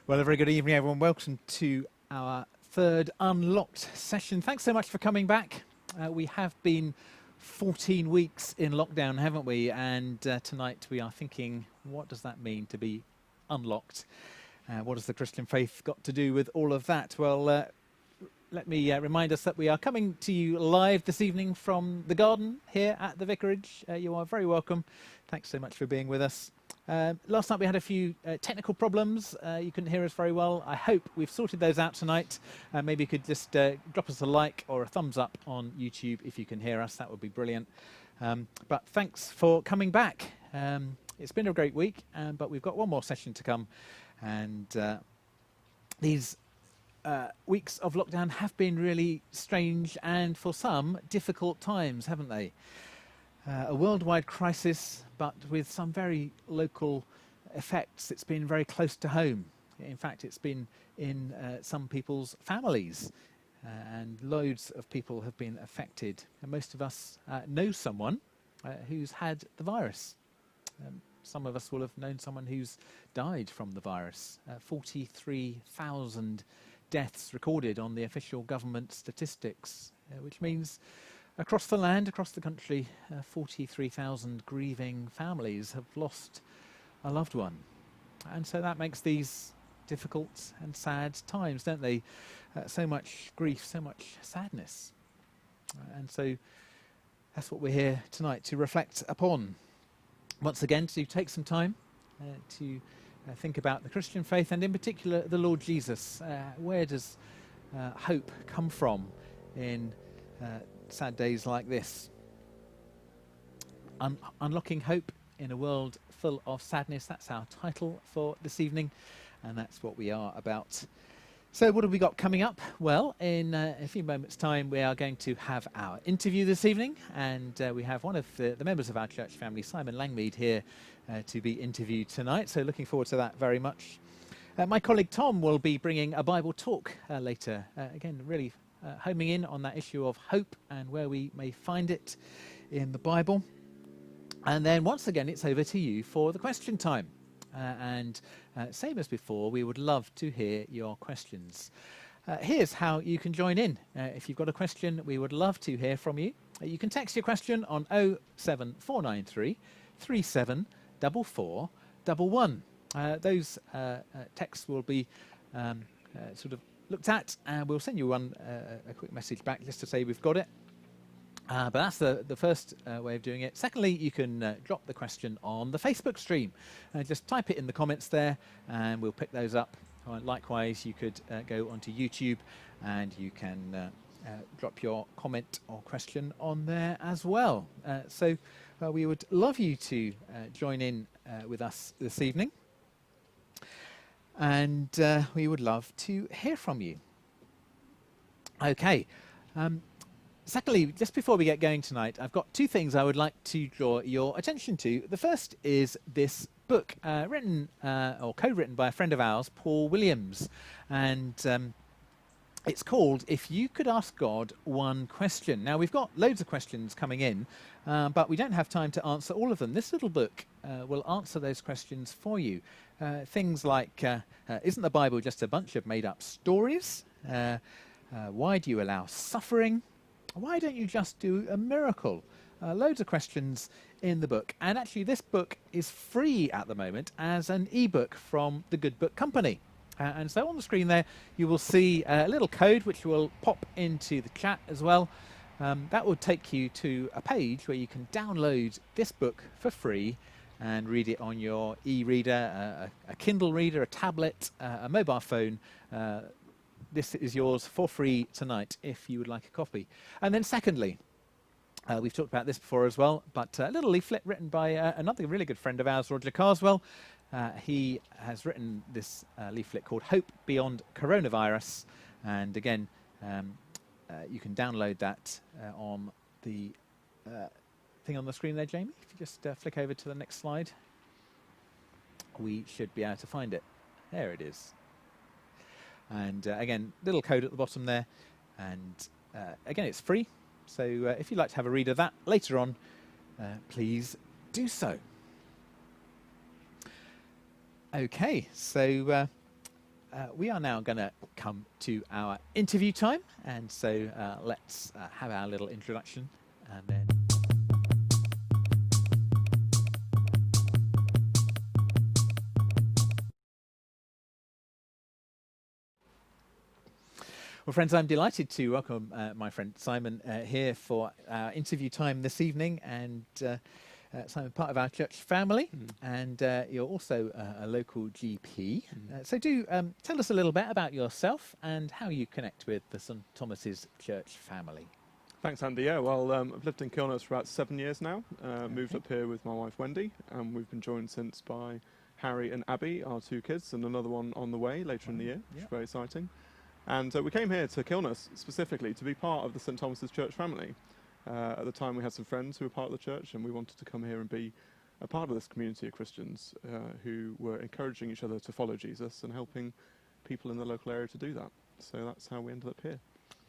Well, a very good evening, everyone. Welcome to our third Unlocked session. Thanks so much for coming back. We have been 14 weeks in lockdown, haven't we? And tonight we are thinking, what does that mean to be unlocked? What has the Christian faith got to do with all of that? Well, let me remind us that we are coming to you live this evening from the garden here at the vicarage. You are very welcome. Thanks so much for being with us. Last night we had a few technical problems. You couldn't hear us very well. I hope we've sorted those out tonight. Maybe you could just drop us a like or a thumbs up on YouTube if you can hear us. That would be brilliant. But thanks for coming back. It's been a great week, but we've got one more session to come. And these weeks of lockdown have been really strange and, for some, difficult times, haven't they? A worldwide crisis, but with some very local effects. It's been very close to home. In fact, it's been in some people's families, and loads of people have been affected. And most of us know someone who's had the virus. Some of us will have known someone who's died from the virus. 43,000 deaths recorded on the official government statistics, which means across the land, across the country, 43,000 grieving families have lost a loved one. And so that makes these difficult and sad times, don't they? So much grief, so much sadness. And so that's what we're here tonight to reflect upon. Once again, to take some time to think about the Christian faith, and in particular the Lord Jesus. Where does hope come from in sad days like this? Unlocking hope in a world full of sadness. That's our title for this evening, and that's what we are about. So what have we got coming up? Well, in a few moments' time, we are going to have our interview this evening, and we have one of the members of our church family, Simon Langmead, here to be interviewed tonight. So looking forward to that very much. My colleague Tom will be bringing a Bible talk later. Again, really homing in on that issue of hope and where we may find it in the Bible. And then once again, it's over to you for the question time. And same as before, we would love to hear your questions. Here's how you can join in. If you've got a question, we would love to hear from you. You can text your question on 07493 374411. Those texts will be sort of looked at, and we'll send you a quick message back just to say we've got it. But that's the first way of doing it. Secondly, you can drop the question on the Facebook stream. Just type it in the comments there, and we'll pick those up. Likewise, you could go onto YouTube, and you can drop your comment or question on there as well. So we would love you to join in with us this evening. And we would love to hear from you. Okay. Secondly, just before we get going tonight, I've got two things I would like to draw your attention to. The first is this book, written or co-written by a friend of ours, Paul Williams. And it's called If You Could Ask God One Question. Now, we've got loads of questions coming in, but we don't have time to answer all of them. This little book will answer those questions for you. Things like, isn't the Bible just a bunch of made-up stories? Why do you allow suffering? Why don't you just do a miracle? Loads of questions in the book. And actually, this book is free at the moment as an ebook from the Good Book Company. And so on the screen there, you will see a little code which will pop into the chat as well. That will take you to a page where you can download this book for free and read it on your e-reader, a Kindle reader, a tablet, a mobile phone. This is yours for free tonight if you would like a copy. And then secondly, we've talked about this before as well, but a little leaflet written by another really good friend of ours, Roger Carswell. He has written this leaflet called Hope Beyond Coronavirus. And again, you can download that on the thing on the screen there, Jamie. If you just flick over to the next slide, we should be able to find it. There it is. And again, little code at the bottom there. And again, it's free. So if you'd like to have a read of that later on, please do so. Okay, so we are now going to come to our interview time, and so let's have our little introduction, and then. Well, friends, I'm delighted to welcome my friend Simon here for our interview time this evening, and Simon, part of our church family, and you're also a local GP. So do tell us a little bit about yourself and how you connect with the St Thomas's Church family. Thanks, Andy. Yeah, well, I've lived in Kilnurst for about 7 years now. Moved up here with my wife Wendy, and we've been joined since by Harry and Abby, our 2 kids, and another one on the way later in the year, which is very exciting. And we came here to Kilnurst specifically to be part of the St Thomas's Church family. At the time we had some friends who were part of the church, and we wanted to come here and be a part of this community of Christians who were encouraging each other to follow Jesus and helping people in the local area to do that. So that's how we ended up here.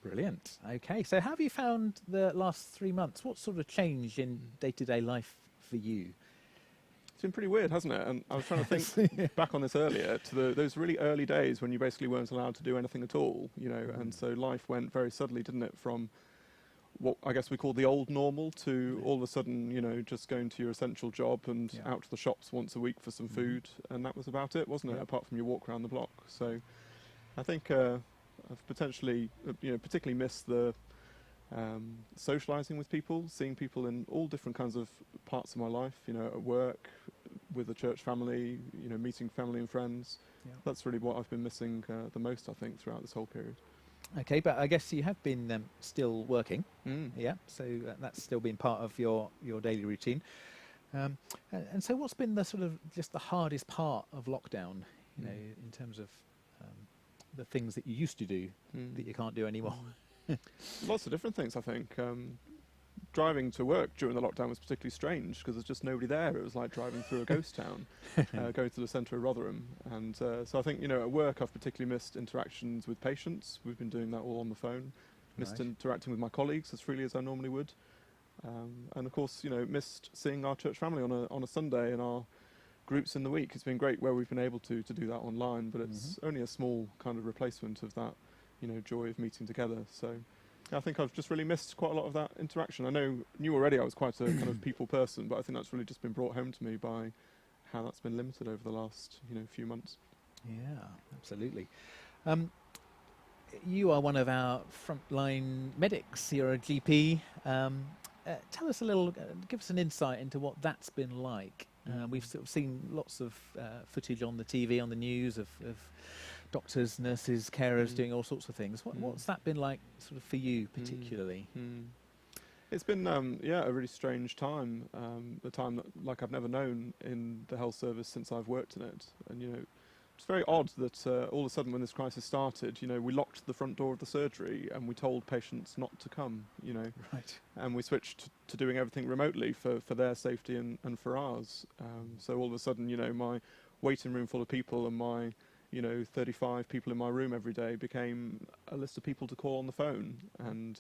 Brilliant. Okay, so how have you found the last 3 months? What sort of change in day-to-day life for you? It's been pretty weird, hasn't it? And I was trying to think back on this earlier to those really early days when you basically weren't allowed to do anything at all, you know, and so life went very suddenly, didn't it, from what I guess we call the old normal to all of a sudden, you know, just going to your essential job and out to the shops once a week for some food, and that was about it, wasn't it, apart from your walk around the block. So I think I've potentially, particularly missed the socialising with people, seeing people in all different kinds of parts of my life, you know, at work, with the church family, you know, meeting family and friends. That's really what I've been missing the most, I think, throughout this whole period. Okay, but I guess you have been still working, so that's still been part of your daily routine. And so what's been the sort of just the hardest part of lockdown, you know, in terms of the things that you used to do that you can't do anymore? Lots of different things, I think. Driving to work during the lockdown was particularly strange because there's just nobody there. It was like driving through a ghost town, going to the centre of Rotherham. And so I think, you know, at work I've particularly missed interactions with patients. We've been doing that all on the phone. Missed interacting with my colleagues as freely as I normally would. And of course, you know, missed seeing our church family on a Sunday and our groups in the week. It's been great where we've been able to do that online, but it's only a small kind of replacement of that, you know, joy of meeting together. So I think I've just really missed quite a lot of that interaction. I knew already I was quite a kind of people person, but I think that's really just been brought home to me by how that's been limited over the last, you know, few months. Yeah, absolutely. You are one of our frontline medics. You're a GP. Tell us a little, give us an insight into what that's been like. We've sort of seen lots of footage on the TV, on the news of doctors, nurses, carers doing all sorts of things. What's that been like sort of for you particularly? It's been, a really strange time, a time that like I've never known in the health service since I've worked in it. And, you know, it's very odd that all of a sudden when this crisis started, you know, we locked the front door of the surgery and we told patients not to come, you know. Right. And we switched to doing everything remotely for their safety and for ours. So all of a sudden, you know, my waiting room full of people and my, you know, 35 people in my room every day became a list of people to call on the phone. And,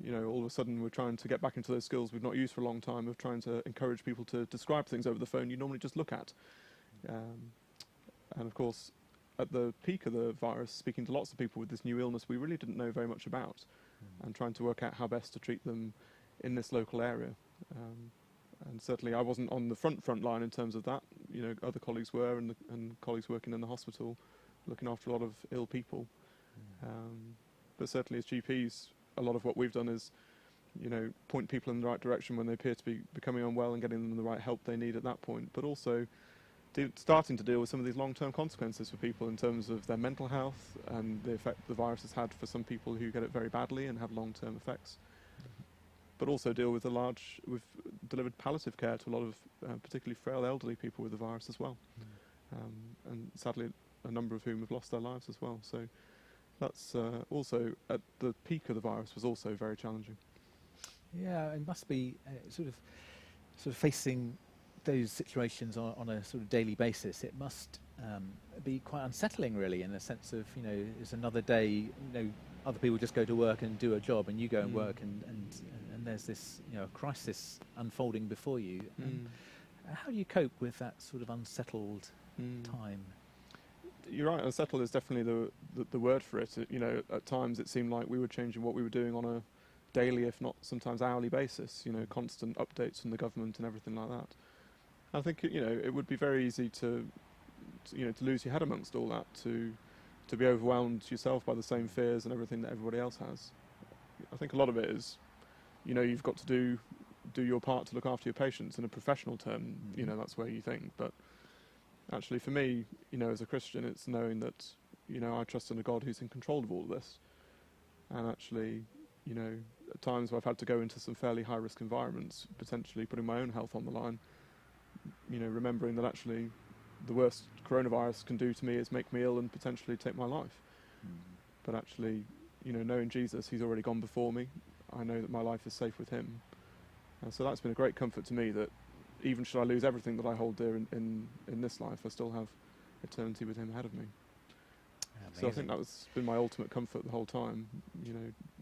you know, all of a sudden we're trying to get back into those skills we've not used for a long time of trying to encourage people to describe things over the phone you normally just look at. And of course, at the peak of the virus, speaking to lots of people with this new illness we really didn't know very much about, and trying to work out how best to treat them in this local area. And certainly I wasn't on the front line in terms of that. You know, other colleagues were, and colleagues working in the hospital, looking after a lot of ill people. But certainly as GPs, a lot of what we've done is, you know, point people in the right direction when they appear to be becoming unwell and getting them the right help they need at that point, but also starting to deal with some of these long-term consequences for people in terms of their mental health and the effect the virus has had for some people who get it very badly and have long-term effects. But also deal with we've delivered palliative care to a lot of particularly frail elderly people with the virus as well. And sadly a number of whom have lost their lives as well. So that's also, at the peak of the virus, was also very challenging. Yeah, it must be sort of facing those situations on a sort of daily basis. It must be quite unsettling, really, in the sense of, you know, it's another day. You know, other people just go to work and do a job, and you go and work, and there's this, you know, crisis unfolding before you. How do you cope with that sort of unsettled time? you're right. Unsettled is definitely the word for it. You know, at times it seemed like we were changing what we were doing on a daily, if not sometimes hourly basis. You know, constant updates from the government and everything like that. I think it would be very easy to lose your head amongst all that, to be overwhelmed yourself by the same fears and everything that everybody else has. I think a lot of it is, you've got to do your part to look after your patients in a professional term. Mm-hmm. That's where you think, but actually for me, as a Christian, it's knowing that I trust in a God who's in control of all of this. And actually, at times where I've had to go into some fairly high risk environments, potentially putting my own health on the line, remembering that actually the worst coronavirus can do to me is make me ill and potentially take my life. But actually, knowing Jesus, he's already gone before me. I know that my life is safe with him. And so that's been a great comfort to me, that even should I lose everything that I hold dear in this life, I still have eternity with him ahead of me. Amazing. So I think that's been my ultimate comfort the whole time,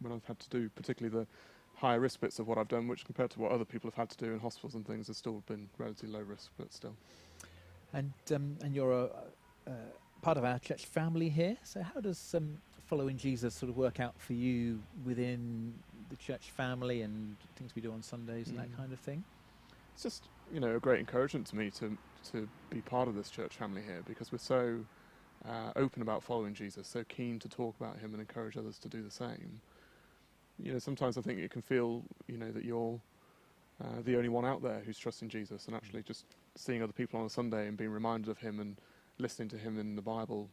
when I've had to do particularly the higher risk bits of what I've done, which compared to what other people have had to do in hospitals and things has still been relatively low risk, but still. And you're a part of our church family here. So how does following Jesus sort of work out for you within the church family and things we do on Sundays and that kind of thing? It's just, a great encouragement to me to be part of this church family here, because we're so open about following Jesus, so keen to talk about him and encourage others to do the same. Sometimes I think it can feel, that you're the only one out there who's trusting Jesus, and actually just seeing other people on a Sunday and being reminded of him and listening to him in the Bible,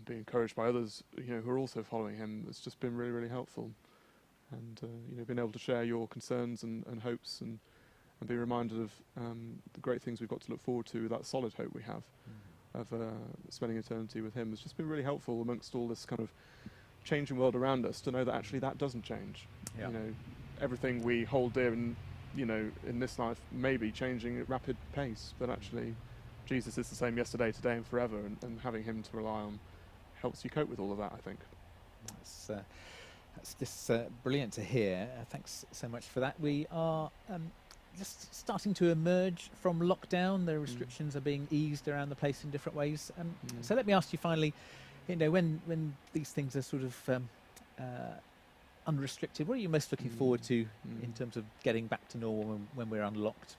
being encouraged by others, who are also following him, it's just been really, really helpful. And, being able to share your concerns and hopes and be reminded of the great things we've got to look forward to, that solid hope we have of spending eternity with him has just been really helpful amongst all this kind of changing world around us, to know that actually that doesn't change. Yeah. Everything we hold dear in this life may be changing at rapid pace, but actually Jesus is the same yesterday, today and forever, and having him to rely on helps you cope with all of that, I think. That's just brilliant to hear. Thanks so much for that. We are just starting to emerge from lockdown. The restrictions are being eased around the place in different ways. So let me ask you finally, when these things are sort of unrestricted, what are you most looking forward to in terms of getting back to normal when we're unlocked?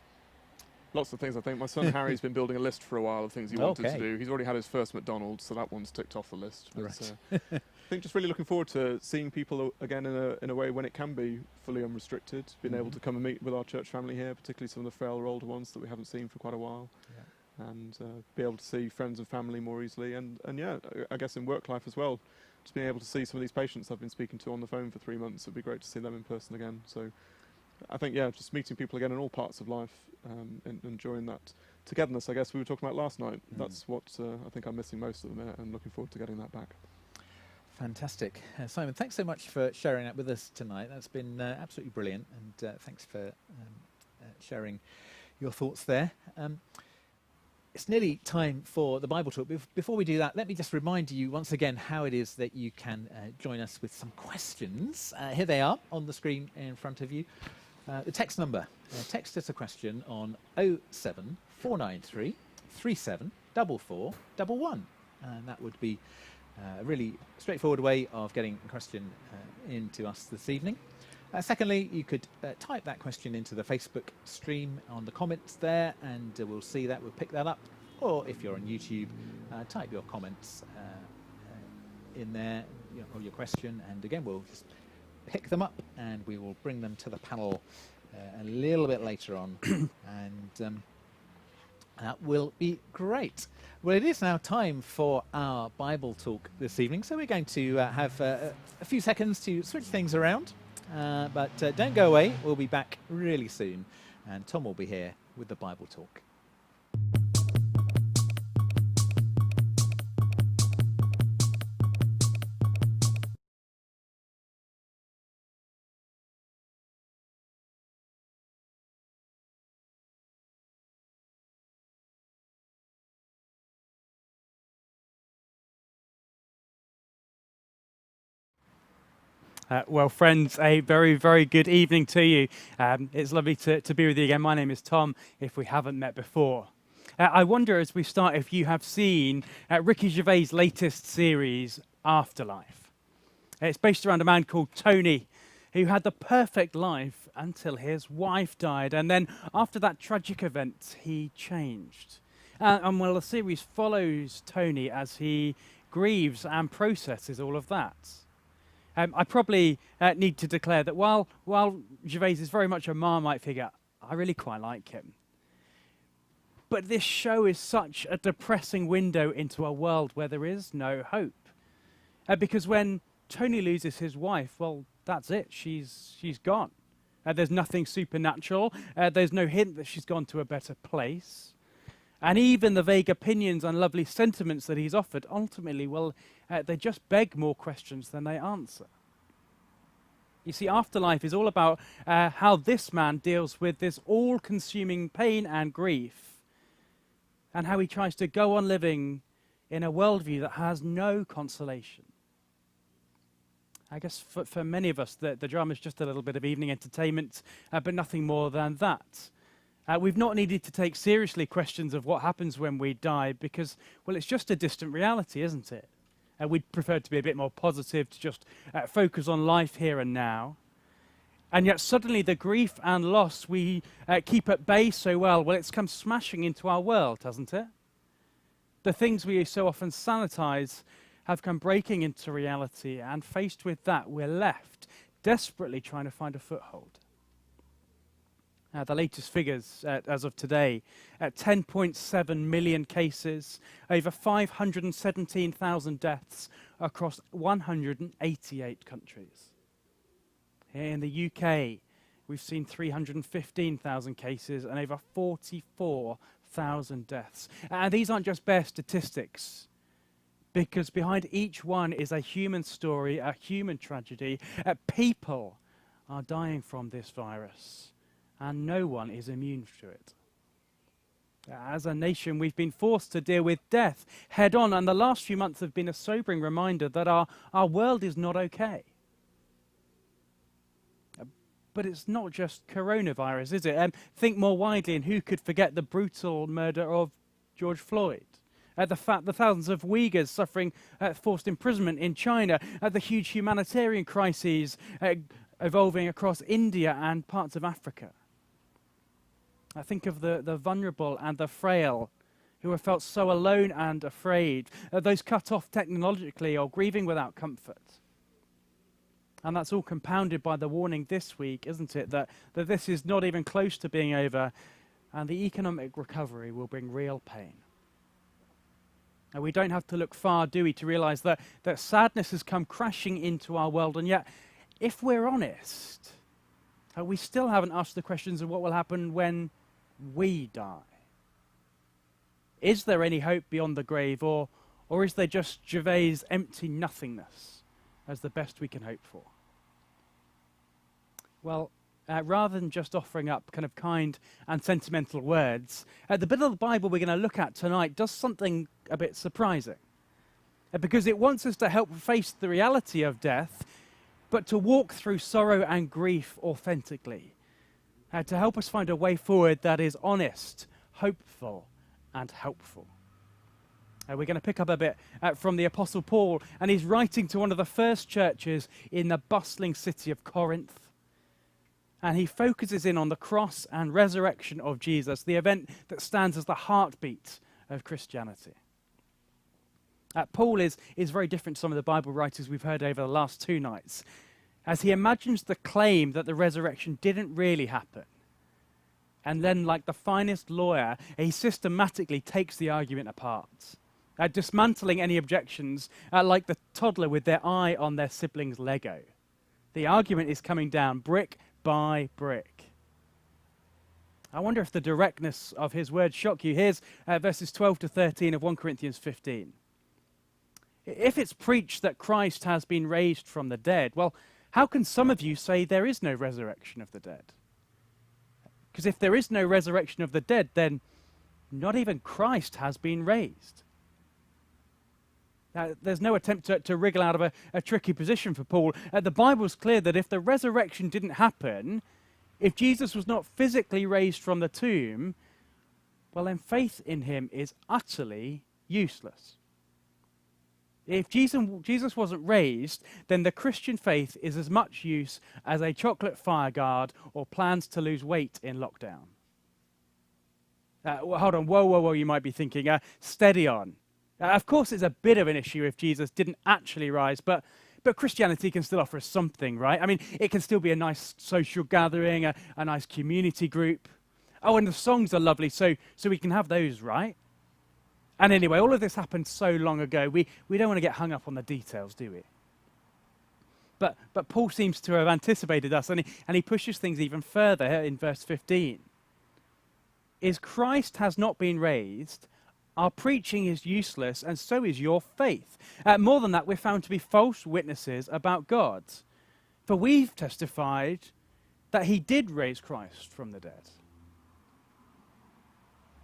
Lots of things, I think. My son Harry's been building a list for a while of things he wanted to do. He's already had his first McDonald's, so that one's ticked off the list. But, Right. I think just really looking forward to seeing people again in a way when it can be fully unrestricted, being able to come and meet with our church family here, particularly some of the frail or older ones that we haven't seen for quite a while. Yeah. And be able to see friends and family more easily. And yeah, I guess in work life as well, just being able to see some of these patients I've been speaking to on the phone for 3 months, it'd be great to see them in person again. So I think, just meeting people again in all parts of life and enjoying that togetherness, I guess we were talking about last night. That's what I think I'm missing most at the minute, and looking forward to getting that back. Fantastic. Simon, thanks so much for sharing that with us tonight. That's been absolutely brilliant, and thanks for sharing your thoughts there. It's nearly time for the Bible talk. Before we do that, let me just remind you once again how it is that you can join us with some questions. Here they are on the screen in front of you. The text number. Text us a question on 07493 374411. And that would be a really straightforward way of getting a question into us this evening. Secondly, you could type that question into the Facebook stream on the comments there, and we'll see that, we'll pick that up. Or if you're on YouTube, type your comments in there, or your question, and again, we'll just pick them up and we will bring them to the panel a little bit later on. And that will be great. Well, it is now time for our Bible talk this evening, so we're going to have a few seconds to switch things around. But don't go away, we'll be back really soon, and Tom will be here with the Bible talk. Well, friends, a very, very good evening to you. It's lovely to be with you again. My name is Tom, if we haven't met before. I wonder, as we start, if you have seen Ricky Gervais' latest series, Afterlife. It's based around a man called Tony, who had the perfect life until his wife died. And then after that tragic event, he changed. And well, the series follows Tony as he grieves and processes all of that. I probably need to declare that while Gervais is very much a Marmite figure, I really quite like him. But this show is such a depressing window into a world where there is no hope. Because when Tony loses his wife, well, that's it. She's gone. There's nothing supernatural. There's no hint that she's gone to a better place. And even the vague opinions and lovely sentiments that he's offered, ultimately, well, they just beg more questions than they answer. You see, Afterlife is all about how this man deals with this all-consuming pain and grief, and how he tries to go on living in a worldview that has no consolation. I guess for many of us, the drama is just a little bit of evening entertainment, but nothing more than that. We've not needed to take seriously questions of what happens when we die because, well, it's just a distant reality, isn't it? We'd prefer to be a bit more positive, to just focus on life here and now. And yet suddenly the grief and loss we keep at bay so well, it's come smashing into our world, hasn't it? The things we so often sanitize have come breaking into reality, and faced with that, we're left desperately trying to find a foothold. The latest figures as of today, 10.7 million cases, over 517,000 deaths across 188 countries. Here in the UK, we've seen 315,000 cases and over 44,000 deaths. And these aren't just bare statistics, because behind each one is a human story, a human tragedy. People are dying from this virus, and no one is immune to it. As a nation, we've been forced to deal with death head on, and the last few months have been a sobering reminder that our world is not okay. But it's not just coronavirus, is it? Think more widely, and who could forget the brutal murder of George Floyd? The thousands of Uyghurs suffering forced imprisonment in China, the huge humanitarian crises evolving across India and parts of Africa. I think of the vulnerable and the frail who have felt so alone and afraid, those cut off technologically or grieving without comfort. And that's all compounded by the warning this week, isn't it, that this is not even close to being over, and the economic recovery will bring real pain. And we don't have to look far, do we, to realize that sadness has come crashing into our world, and yet, if we're honest, we still haven't asked the questions of what will happen when we die. Is there any hope beyond the grave, or is there just Gervais' empty nothingness as the best we can hope for? Well, rather than just offering up kind of kind and sentimental words, the bit of the Bible we're going to look at tonight does something a bit surprising. Because it wants us to help face the reality of death, but to walk through sorrow and grief authentically. To help us find a way forward that is honest, hopeful, and helpful. We're going to pick up a bit from the Apostle Paul, and he's writing to one of the first churches in the bustling city of Corinth. And he focuses in on the cross and resurrection of Jesus, the event that stands as the heartbeat of Christianity. Paul is very different to some of the Bible writers we've heard over the last two nights, as he imagines the claim that the resurrection didn't really happen. And then, like the finest lawyer, he systematically takes the argument apart, dismantling any objections, like the toddler with their eye on their sibling's Lego. The argument is coming down brick by brick. I wonder if the directness of his words shock you. Here's verses 12 to 13 of 1 Corinthians 15. If it's preached that Christ has been raised from the dead, well, how can some of you say there is no resurrection of the dead? Because if there is no resurrection of the dead, then not even Christ has been raised. There's no attempt to wriggle out of a tricky position for Paul. The Bible's clear that if the resurrection didn't happen, if Jesus was not physically raised from the tomb, well, then faith in him is utterly useless. If Jesus wasn't raised, then the Christian faith is as much use as a chocolate fireguard or plans to lose weight in lockdown. Well, hold on, whoa, you might be thinking, steady on. Of course, it's a bit of an issue if Jesus didn't actually rise, but Christianity can still offer us something, right? I mean, it can still be a nice social gathering, a nice community group. Oh, and the songs are lovely, so we can have those, right? And anyway, all of this happened so long ago, we don't want to get hung up on the details, do we? But Paul seems to have anticipated us, and he pushes things even further in verse 15. Is Christ has not been raised, our preaching is useless, and so is your faith. More than that, we're found to be false witnesses about God. For we've testified that he did raise Christ from the dead.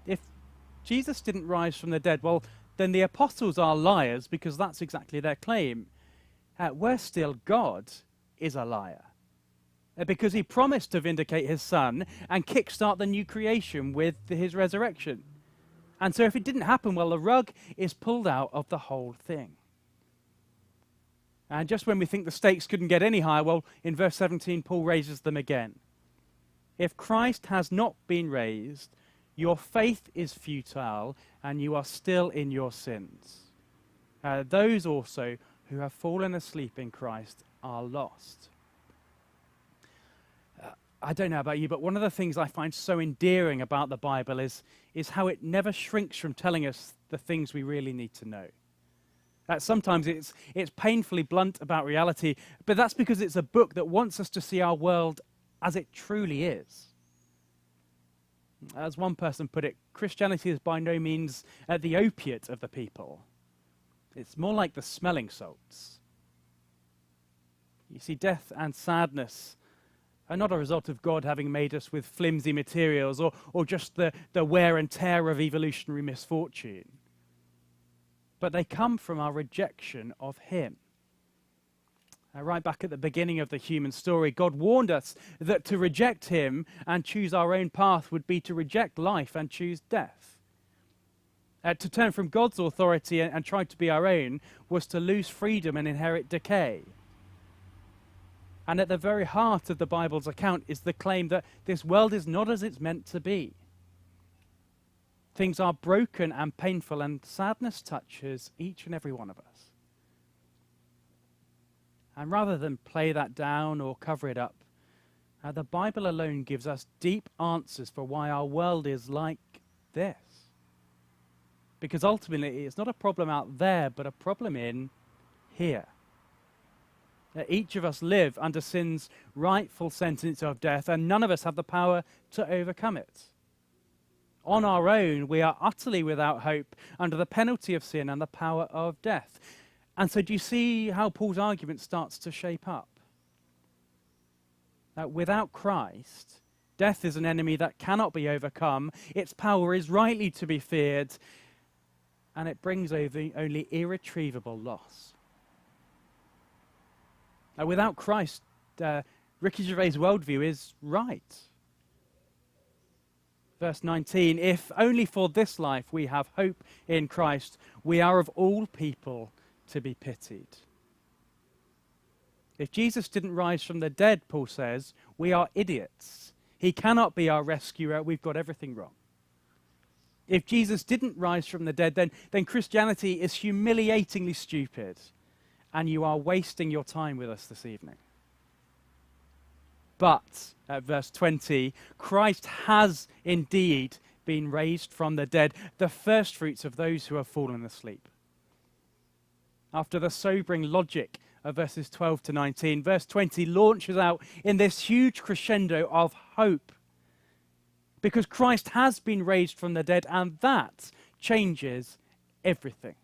If Jesus didn't rise from the dead, well, then the apostles are liars, because that's exactly their claim. Worse still, God is a liar, because he promised to vindicate his son and kickstart the new creation with his resurrection. And so if it didn't happen, well, the rug is pulled out of the whole thing. And just when we think the stakes couldn't get any higher, well, in verse 17, Paul raises them again. If Christ has not been raised, your faith is futile, and you are still in your sins. Those also who have fallen asleep in Christ are lost. I don't know about you, but one of the things I find so endearing about the Bible is how it never shrinks from telling us the things we really need to know. Sometimes it's painfully blunt about reality, but that's because it's a book that wants us to see our world as it truly is. As one person put it, Christianity is by no means the opiate of the people. It's more like the smelling salts. You see, death and sadness are not a result of God having made us with flimsy materials or just the wear and tear of evolutionary misfortune. But they come from our rejection of him. Right back at the beginning of the human story, God warned us that to reject him and choose our own path would be to reject life and choose death. To turn from God's authority and try to be our own was to lose freedom and inherit decay. And at the very heart of the Bible's account is the claim that this world is not as it's meant to be. Things are broken and painful, and sadness touches each and every one of us. And rather than play that down or cover it up, the Bible alone gives us deep answers for why our world is like this. Because ultimately, it's not a problem out there, but a problem in here. Each of us live under sin's rightful sentence of death, and none of us have the power to overcome it. On our own, we are utterly without hope under the penalty of sin and the power of death. And so do you see how Paul's argument starts to shape up? Without Christ, death is an enemy that cannot be overcome. Its power is rightly to be feared, and it brings over only irretrievable loss. Without Christ, Ricky Gervais' worldview is right. Verse 19, if only for this life we have hope in Christ, we are of all people to be pitied. If Jesus didn't rise from the dead, Paul says, we are idiots. He cannot be our rescuer. We've got everything wrong. If Jesus didn't rise from the dead, then Christianity is humiliatingly stupid, and you are wasting your time with us this evening. But, at verse 20, Christ has indeed been raised from the dead, the firstfruits of those who have fallen asleep. After the sobering logic of verses 12 to 19, verse 20 launches out in this huge crescendo of hope. Because Christ has been raised from the dead, and that changes everything.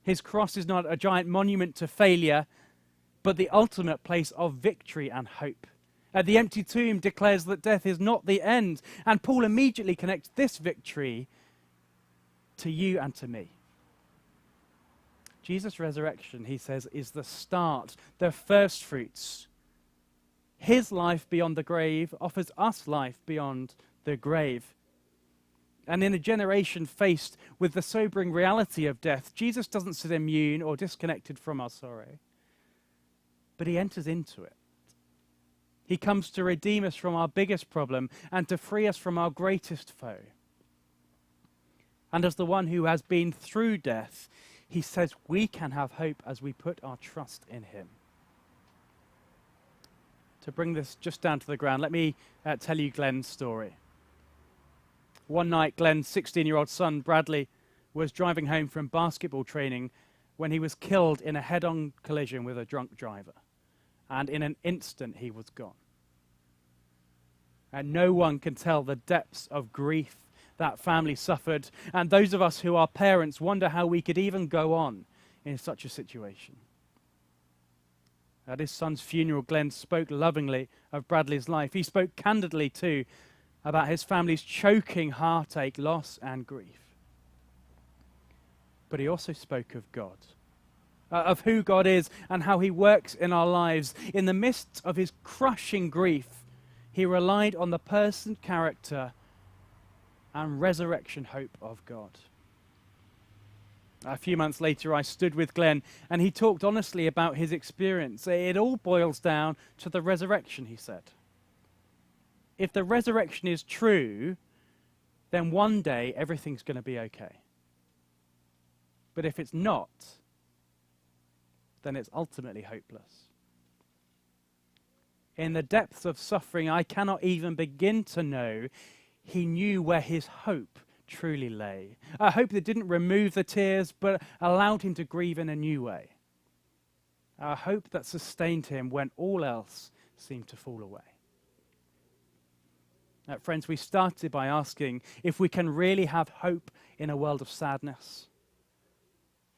His cross is not a giant monument to failure, but the ultimate place of victory and hope. The empty tomb declares that death is not the end, and Paul immediately connects this victory to you and to me. Jesus' resurrection, he says, is the start, the first fruits. His life beyond the grave offers us life beyond the grave. And in a generation faced with the sobering reality of death, Jesus doesn't sit immune or disconnected from our sorrow, but he enters into it. He comes to redeem us from our biggest problem and to free us from our greatest foe. And as the one who has been through death, he says we can have hope as we put our trust in him. To bring this just down to the ground, let me tell you Glenn's story. One night, Glenn's 16-year-old son, Bradley, was driving home from basketball training when he was killed in a head-on collision with a drunk driver. And in an instant, he was gone. And no one can tell the depths of grief that family suffered. And those of us who are parents wonder how we could even go on in such a situation. At his son's funeral, Glenn spoke lovingly of Bradley's life. He spoke candidly, too, about his family's choking heartache, loss, and grief. But he also spoke of God, of who God is and how he works in our lives. In the midst of his crushing grief, he relied on the person, character, and resurrection hope of God. A few months later, I stood with Glenn, and he talked honestly about his experience. It all boils down to the resurrection, he said. If the resurrection is true, then one day everything's going to be okay. But if it's not, then it's ultimately hopeless. In the depths of suffering I cannot even begin to know, he knew where his hope truly lay. A hope that didn't remove the tears, but allowed him to grieve in a new way. A hope that sustained him when all else seemed to fall away. Friends, we started by asking if we can really have hope in a world of sadness.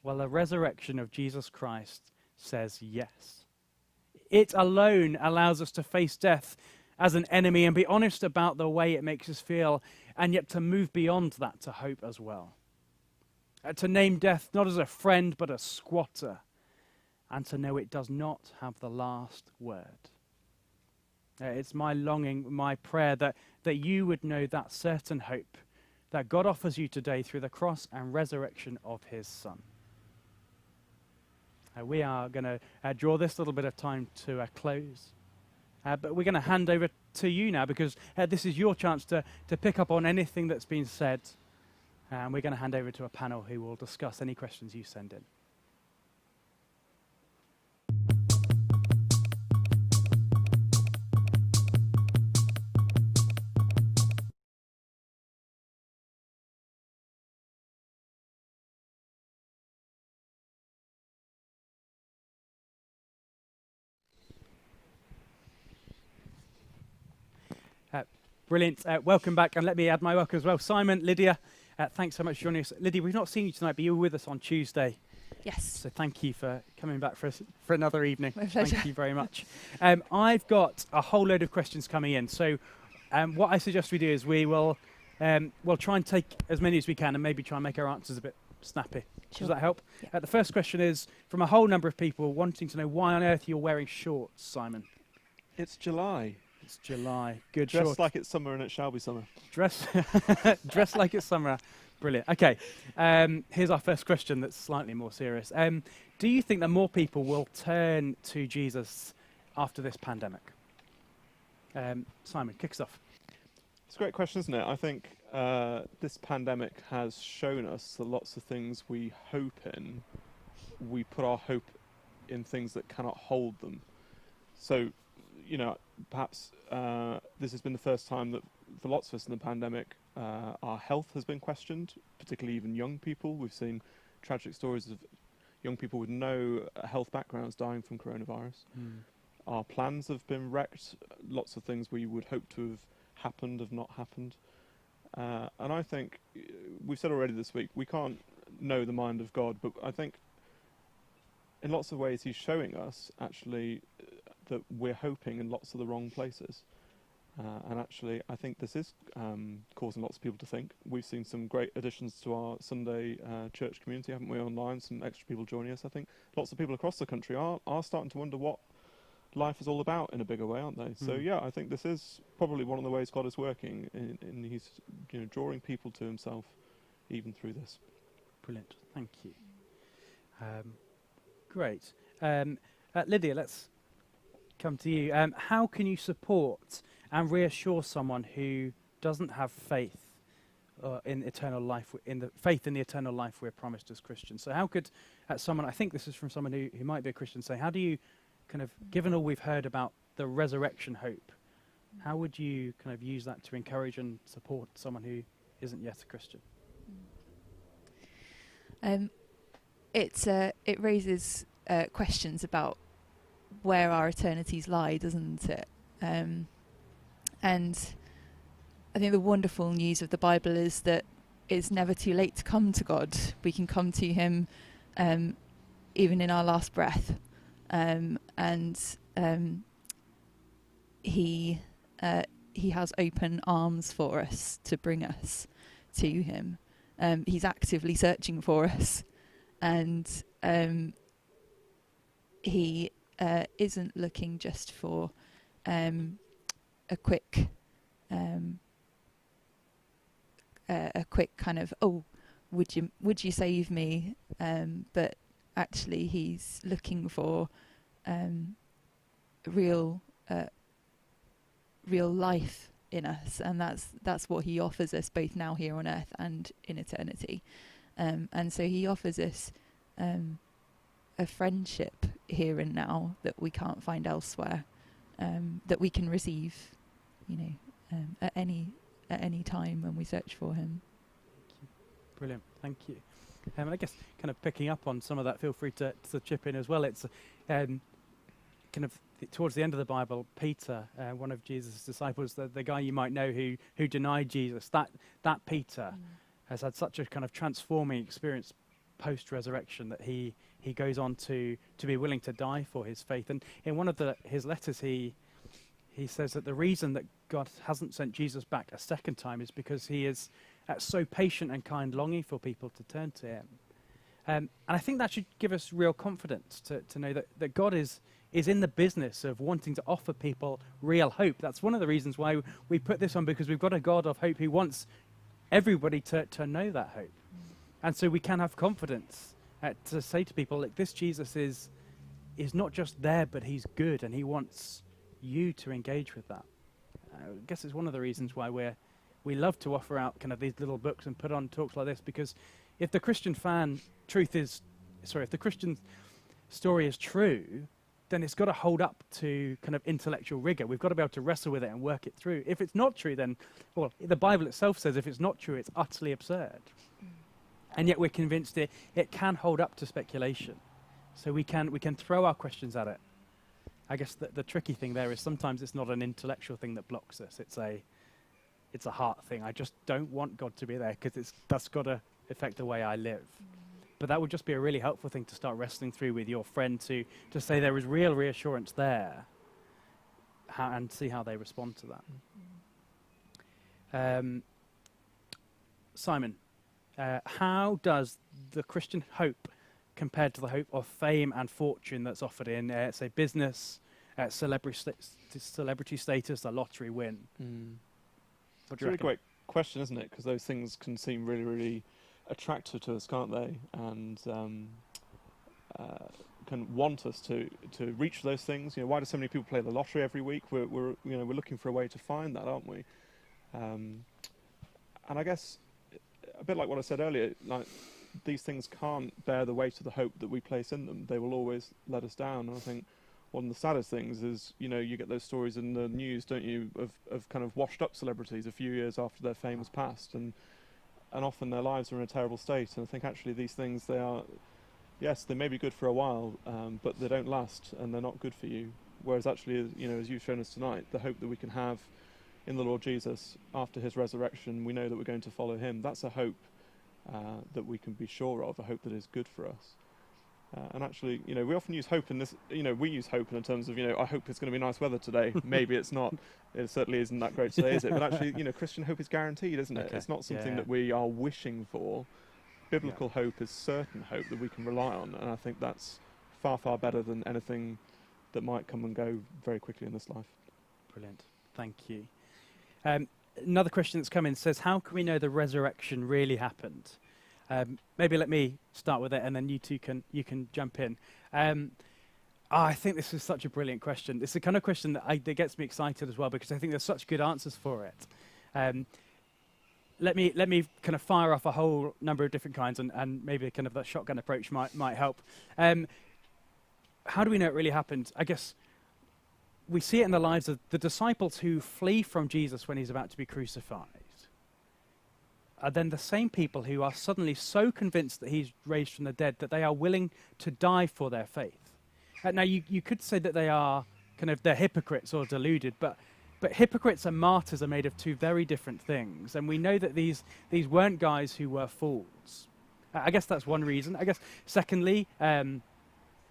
Well, the resurrection of Jesus Christ says yes. It alone allows us to face death as an enemy and be honest about the way it makes us feel, and yet to move beyond that to hope as well. To name death not as a friend but a squatter, and to know it does not have the last word. It's my longing, my prayer that you would know that certain hope that God offers you today through the cross and resurrection of his Son. We are going to draw this little bit of time to a close. But we're going to hand over to you now, because this is your chance to pick up on anything that's been said. And we're going to hand over to a panel who will discuss any questions you send in. Brilliant. Welcome back, and let me add my welcome as well. Simon, Lydia, thanks so much for joining us. Lydia, we've not seen you tonight, but you were with us on Tuesday. Yes. So thank you for coming back for another evening. My pleasure. Thank you very much. I've got a whole load of questions coming in. So what I suggest we do is we'll try and take as many as we can and maybe try and make our answers a bit snappy. Sure. Does that help? Yeah. The first question is from a whole number of people wanting to know why on earth you're wearing shorts, Simon. It's July. It's July. Good. Dress shorts. like it's summer and it shall be summer. Dress like it's summer. Brilliant. Okay. Here's our first question that's slightly more serious. Do you think that more people will turn to Jesus after this pandemic? Simon, kick us off. It's a great question, isn't it? I think this pandemic has shown us that lots of things we hope in, we put our hope in things that cannot hold them. So, perhaps this has been the first time that for lots of us in the pandemic, our health has been questioned, particularly even young people. We've seen tragic stories of young people with no health backgrounds dying from coronavirus. Our plans have been wrecked. Lots of things we would hope to have happened have not happened. And I think, we've said already this week, we can't know the mind of God, but I think in lots of ways he's showing us actually that we're hoping in lots of the wrong places. And actually, I think this is causing lots of people to think. We've seen some great additions to our Sunday church community, haven't we, online? Some extra people joining us. I think lots of people across the country are starting to wonder what life is all about in a bigger way, aren't they? So Mm. yeah, I think this is probably one of the ways God is working in He's drawing people to Himself, even through this. Brilliant. Thank you. Great. Lydia, let's come to you. How can you support and reassure someone who doesn't have faith in eternal life, in the faith in the eternal life we're promised as Christians? So how could someone, I think this is from someone who might be a Christian, say, how do you kind of, given all we've heard about the resurrection hope, how would you kind of use that to encourage and support someone who isn't yet a Christian? It raises questions about where our eternities lie, doesn't it? And I think the wonderful news of the Bible is that it's never too late to come to God. We can come to Him even in our last breath, and He has open arms for us to bring us to Him. He's actively searching for us, and He isn't looking just for a quick kind of, oh, would you save me? But actually, He's looking for real life in us, and that's what He offers us, both now here on earth and in eternity. And so He offers us a friendship here and now that we can't find elsewhere, that we can receive, at any time when we search for Him. Brilliant, thank you. I guess kind of picking up on some of that, feel free to chip in as well. It's kind of towards the end of the Bible, Peter, one of Jesus' disciples, the guy you might know who denied Jesus, that Peter has had such a kind of transforming experience post-resurrection that he goes on to be willing to die for his faith. And in one of his letters, he says that the reason that God hasn't sent Jesus back a second time is because He is so patient and kind, longing for people to turn to Him. And I think that should give us real confidence to know that God is in the business of wanting to offer people real hope. That's one of the reasons why we put this on, because we've got a God of hope who wants everybody to know that hope. And so we can have confidence to say to people, like, this Jesus is not just there, but He's good, and He wants you to engage with that. I guess it's one of the reasons why we love to offer out kind of these little books and put on talks like this, because if the Christian if the Christian story is true, then it's got to hold up to kind of intellectual rigor. We've got to be able to wrestle with it and work it through. If it's not true, then, well, the Bible itself says if it's not true, it's utterly absurd. And yet we're convinced it can hold up to speculation. So we can throw our questions at it. I guess the tricky thing there is sometimes it's not an intellectual thing that blocks us. It's a heart thing. I just don't want God to be there because that's got to affect the way I live. But that would just be a really helpful thing to start wrestling through with your friend to say there is real reassurance there, and see how they respond to that. Simon, how does the Christian hope compare to the hope of fame and fortune that's offered in, say, business, celebrity status, the lottery win? It's a really great question, isn't it? Because those things can seem really, really attractive to us, can't they? And can want us to reach those things. Why do so many people play the lottery every week? We're looking for a way to find that, aren't we? And I guess a bit like what I said earlier, like, these things can't bear the weight of the hope that we place in them. They will always let us down. And I think one of the saddest things is, you get those stories in the news, don't you, of kind of washed up celebrities a few years after their fame has passed, and often their lives are in a terrible state. And I think actually these things, yes, they may be good for a while, but they don't last, and they're not good for you. Whereas actually, as you've shown us tonight, the hope that we can have in the Lord Jesus after His resurrection, we know that we're going to follow Him. That's a hope that we can be sure of, a hope that is good for us. And actually, we often use hope in this, we use hope in terms of, I hope it's going to be nice weather today. Maybe it's not. It certainly isn't that great today, is it? But actually, Christian hope is guaranteed, isn't it? Okay. It's not something that we are wishing for. Biblical hope is certain hope that we can rely on. And I think that's far, far better than anything that might come and go very quickly in this life. Brilliant. Thank you. Another question that's come in says, how can we know the resurrection really happened? Maybe let me start with it, and then you two can jump in. I think this is such a brilliant question. It's the kind of question that gets me excited as well, because I think there's such good answers for it. Let me kind of fire off a whole number of different kinds, and maybe kind of that shotgun approach might help. How do we know it really happened? I guess we see it in the lives of the disciples who flee from Jesus when he's about to be crucified. Are then the same people who are suddenly so convinced that he's raised from the dead that they are willing to die for their faith. Now, you could say that they are they're hypocrites or deluded, but hypocrites and martyrs are made of two very different things. And we know that these weren't guys who were fools. I guess that's one reason. I guess secondly,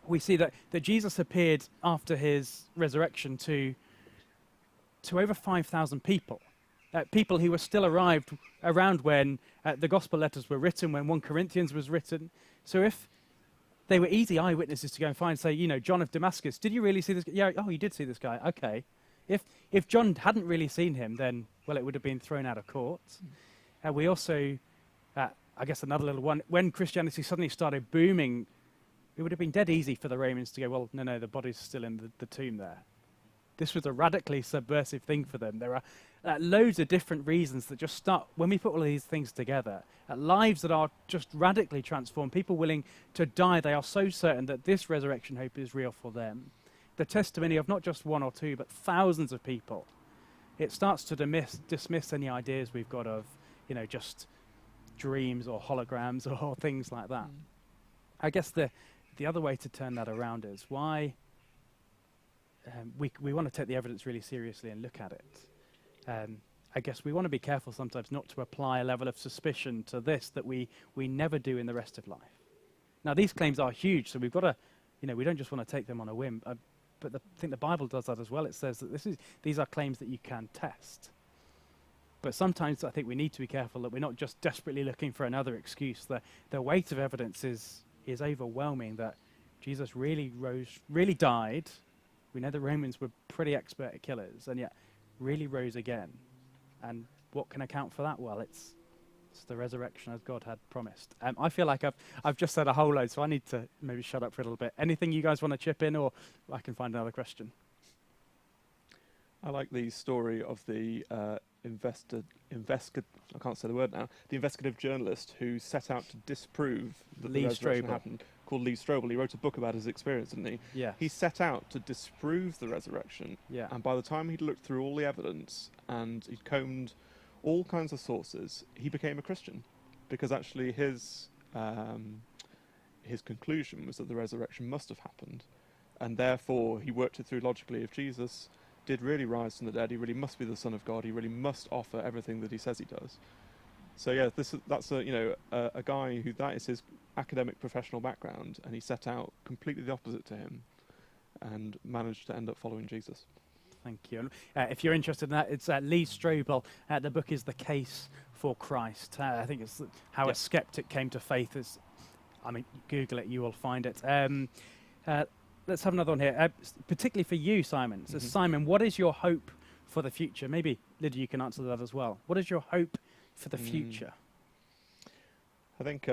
we see that Jesus appeared after his resurrection to over 5,000 people. People who were still around when the gospel letters were written, when 1 Corinthians was written. So if they were easy eyewitnesses to go and find, say, John of Damascus, did you really see this guy? Yeah, oh, you did see this guy. Okay. If John hadn't really seen him, then, well, it would have been thrown out of court. We also, I guess another little one, when Christianity suddenly started booming, it would have been dead easy for the Romans to go, well, no, the body's still in the tomb there. This was a radically subversive thing for them. There are loads of different reasons that just start, when we put all of these things together, lives that are just radically transformed, people willing to die. They are so certain that this resurrection hope is real for them. The testimony of not just one or two, but thousands of people. It starts to dismiss any ideas we've got of, just dreams or holograms or things like that. I guess the other way to turn that around is why we want to take the evidence really seriously and look at it. I guess we want to be careful sometimes not to apply a level of suspicion to this that we never do in the rest of life. Now, these claims are huge, so we've got to, we don't just want to take them on a whim. But I think the Bible does that as well. It says that these are claims that you can test. But sometimes I think we need to be careful that we're not just desperately looking for another excuse. The weight of evidence is overwhelming that Jesus really died. We know the Romans were pretty expert at killers, and yet really rose again. And what can account for that? Well, it's the resurrection as God had promised. I feel like I've just said a whole load, so I need to maybe shut up for a little bit. Anything you guys want to chip in, or I can find another question? I like the story of the I can't say the word now. The investigative journalist who set out to disprove that the resurrection happened, called Lee Strobel. He wrote a book about his experience, didn't he? Yeah. He set out to disprove the resurrection. Yeah. And by the time he'd looked through all the evidence and he'd combed all kinds of sources, he became a Christian, because actually his conclusion was that the resurrection must have happened, and therefore he worked it through logically. If Jesus did really rise from the dead, he really must be the Son of God. He really must offer everything that he says he does. So yeah, that's a guy who that is his academic professional background, and he set out completely the opposite to him, and managed to end up following Jesus. Thank you. If you're interested in that, it's Lee Strobel. The book is The Case for Christ. I think it's how a skeptic came to faith. Google it, you will find it. Let's have another one here, particularly for you, Simon. So Simon, what is your hope for the future? Maybe, Lydia, you can answer that as well. What is your hope for the future? I think,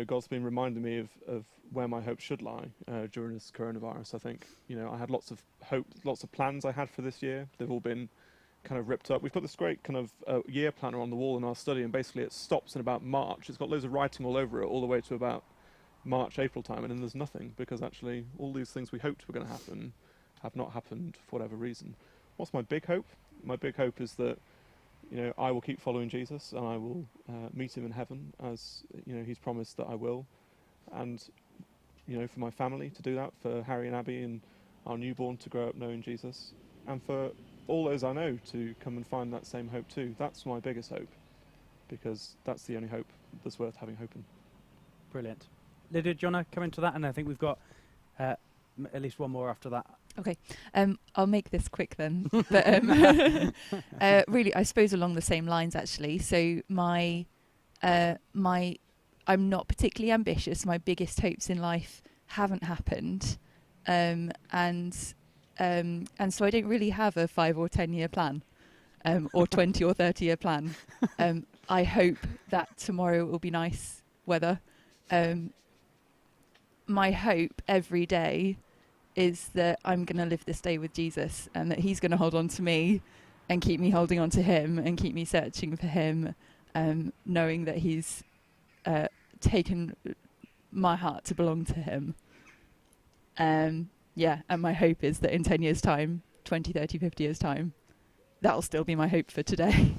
God's been reminding me of where my hope should lie during this coronavirus. I think, I had lots of hope, lots of plans I had for this year. They've all been kind of ripped up. We've got this great kind of year planner on the wall in our study, and basically it stops in about March. It's got loads of writing all over it, all the way to about March, April time, and then there's nothing, because actually all these things we hoped were going to happen have not happened for whatever reason. What's my big hope? My big hope is that I will keep following Jesus, and I will meet him in heaven, as he's promised that I will, and for my family to do that, for Harry and Abby and our newborn to grow up knowing Jesus, and for all those I know to come and find that same hope too. That's my biggest hope, because that's the only hope that's worth having hope in. Brilliant. Lydia, do you want to come into that? And I think we've got at least one more after that. Okay, I'll make this quick then. But really, I suppose along the same lines actually. So I'm not particularly ambitious. My biggest hopes in life haven't happened, and And so I don't really have a 5 or 10 year plan, or 20 or 30 year plan. I hope that tomorrow will be nice weather. My hope every day is that I'm going to live this day with Jesus, and that he's going to hold on to me and keep me holding on to him and keep me searching for him, knowing that he's taken my heart to belong to him. Yeah, and my hope is that in 10 years' time, 20, 30, 50 years' time, that'll still be my hope for today.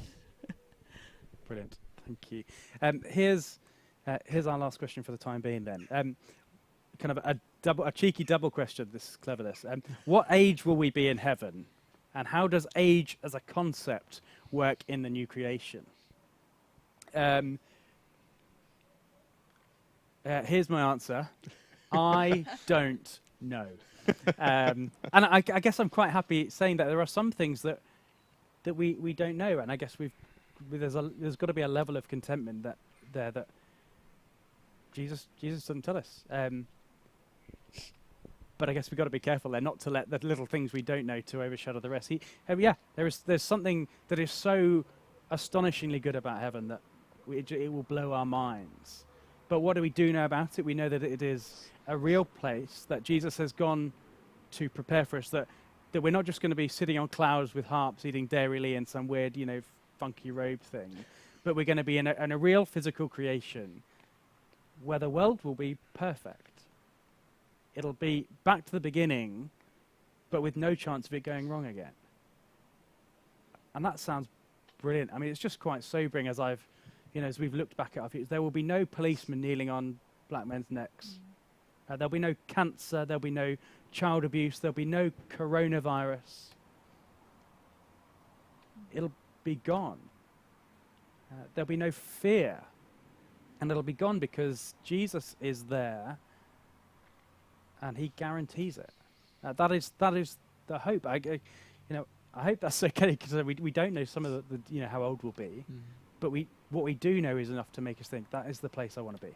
Brilliant. Thank you. Here's our last question for the time being then. Kind of a cheeky double question, this is cleverness. What age will we be in heaven? And how does age as a concept work in the new creation? Here's my answer. I don't know. And I guess I'm quite happy saying that there are some things that we don't know, and I guess there's got to be a level of contentment that Jesus doesn't tell us. But I guess we've got to be careful there, not to let the little things we don't know to overshadow the rest. There's something that is so astonishingly good about heaven that it will blow our minds. But what do we do know about it? We know that it is a real place that Jesus has gone to prepare for us, that we're not just going to be sitting on clouds with harps eating dairily in some weird, funky robe thing, but we're going to be in a real physical creation where the world will be perfect. It'll be back to the beginning, but with no chance of it going wrong again. And that sounds brilliant. I mean, it's just quite sobering as we've looked back at our futures. There will be no policemen kneeling on black men's necks. There'll be no cancer. There'll be no child abuse. There'll be no coronavirus. It'll be gone. There'll be no fear. And it'll be gone because Jesus is there and he guarantees it. That is the hope. I hope that's okay, because we don't know some of the how old we'll be, but what we do know is enough to make us think that is the place I want to be.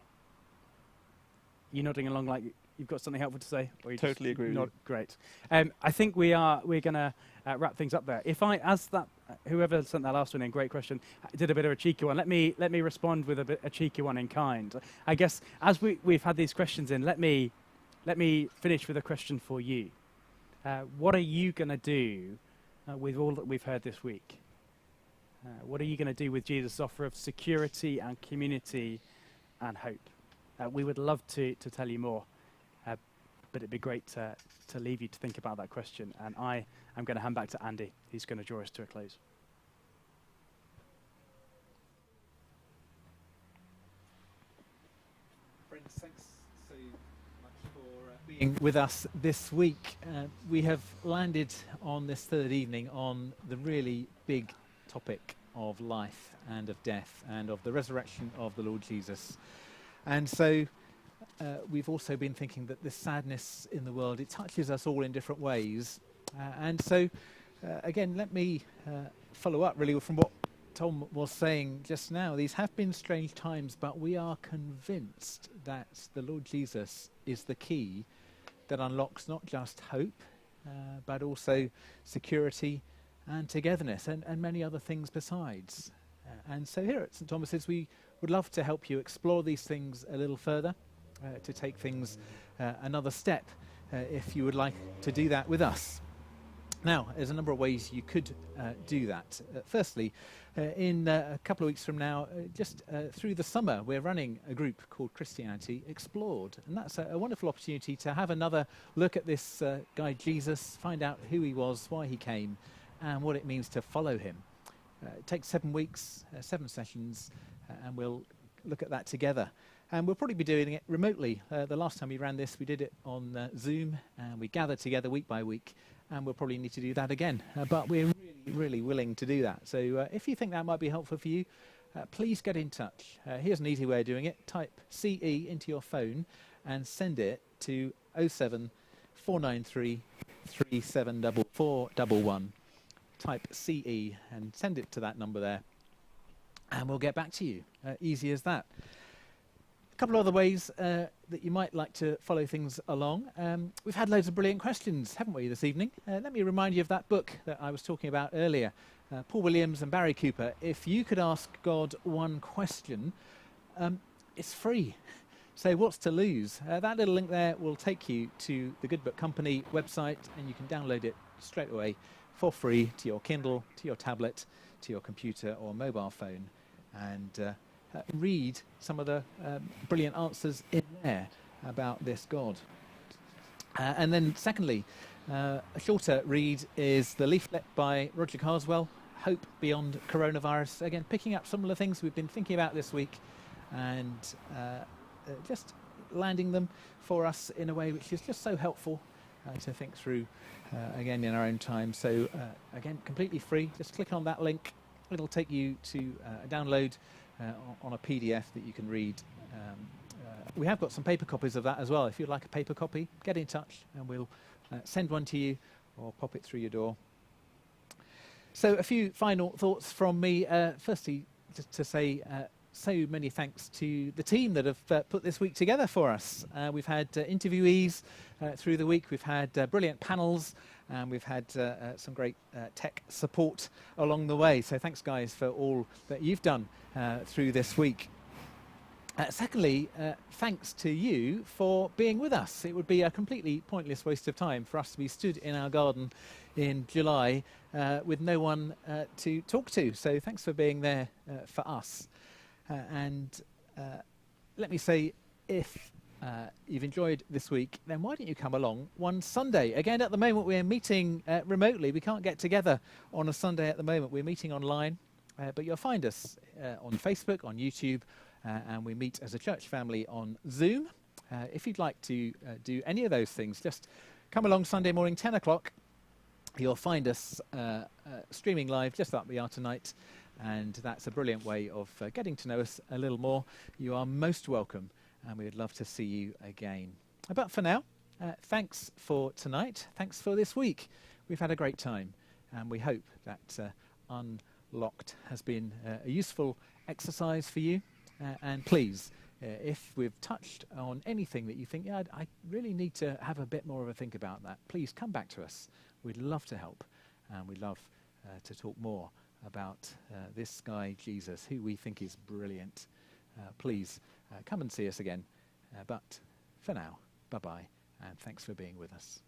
You nodding along like you've got something helpful to say? Or you Totally agree with you. Great. I think we're going to wrap things up there. If whoever sent that last one in, great question, did a bit of a cheeky one. Let me respond with a cheeky one in kind. I guess as we've had these questions in, let me finish with a question for you. What are you going to do with all that we've heard this week? What are you going to do with Jesus' offer of security and community and hope? We would love to tell you more, but it'd be great to leave you to think about that question. And I am going to hand back to Andy, who's going to draw us to a close. Friends, thanks so much for being with us this week. We have landed on this third evening on the really big topic of life and of death and of the resurrection of the Lord Jesus. And so we've also been thinking that this sadness in the world, it touches us all in different ways. And so, again, let me follow up really from what Tom was saying just now. These have been strange times, but we are convinced that the Lord Jesus is the key that unlocks not just hope, but also security and togetherness and many other things besides. And so here at St. Thomas's, we would love to help you explore these things a little further, to take things another step, if you would like to do that with us. Now, there's a number of ways you could do that. Firstly, in a couple of weeks from now, just through the summer, we're running a group called Christianity Explored. And that's a wonderful opportunity to have another look at this guy Jesus, find out who he was, why he came, and what it means to follow him. It takes 7 weeks, 7 sessions, and we'll look at that together. And we'll probably be doing it remotely. The last time we ran this, we did it on Zoom, and we gathered together week by week, and we'll probably need to do that again. But we're really, really willing to do that. So if you think that might be helpful for you, please get in touch. Here's an easy way of doing it. Type CE into your phone and send it to 07 493 374411. Type CE and send it to that number there, and we'll get back to you. Easy as that. couple of other ways that you might like to follow things along. We've had loads of brilliant questions, haven't we, this evening? Let me remind you of that book that I was talking about earlier, Paul Williams and Barry Cooper. If you could ask God one question, it's free. So what's to lose? That little link there will take you to the Good Book Company website, and you can download it straight away for free to your Kindle, to your tablet, to your computer or mobile phone, and read some of the brilliant answers in there about this God. And then secondly, a shorter read is the leaflet by Roger Carswell, Hope Beyond Coronavirus. Again, picking up some of the things we've been thinking about this week and just landing them for us in a way which is just so helpful to think through again in our own time. So again, completely free. Just click on that link. It'll take you to a download on a PDF that you can read. We have got some paper copies of that as well. If you'd like a paper copy, get in touch and we'll send one to you or pop it through your door. So a few final thoughts from me. Firstly, just to say so many thanks to the team that have put this week together for us. We've had interviewees through the week. We've had brilliant panels, and we've had some great tech support along the way. So thanks, guys, for all that you've done through this week. Secondly, thanks to you for being with us. It would be a completely pointless waste of time for us to be stood in our garden in July with no one to talk to. So thanks for being there for us. And let me say, if you've enjoyed this week, then why don't you come along one Sunday? Again, at the moment, we're meeting remotely. We can't get together on a Sunday at the moment. We're meeting online, but you'll find us on Facebook, on YouTube, and we meet as a church family on Zoom. If you'd like to do any of those things, just come along Sunday morning, 10 o'clock. You'll find us streaming live just like we are tonight. And that's a brilliant way of getting to know us a little more. You are most welcome, and we would love to see you again. But for now, thanks for tonight. Thanks for this week. We've had a great time, and we hope that Unlocked has been a useful exercise for you. And please, if we've touched on anything that you think, yeah, I really need to have a bit more of a think about that, please come back to us. We'd love to help, and we'd love to talk more about this guy, Jesus, who we think is brilliant. Please come and see us again. But for now, bye-bye, and thanks for being with us.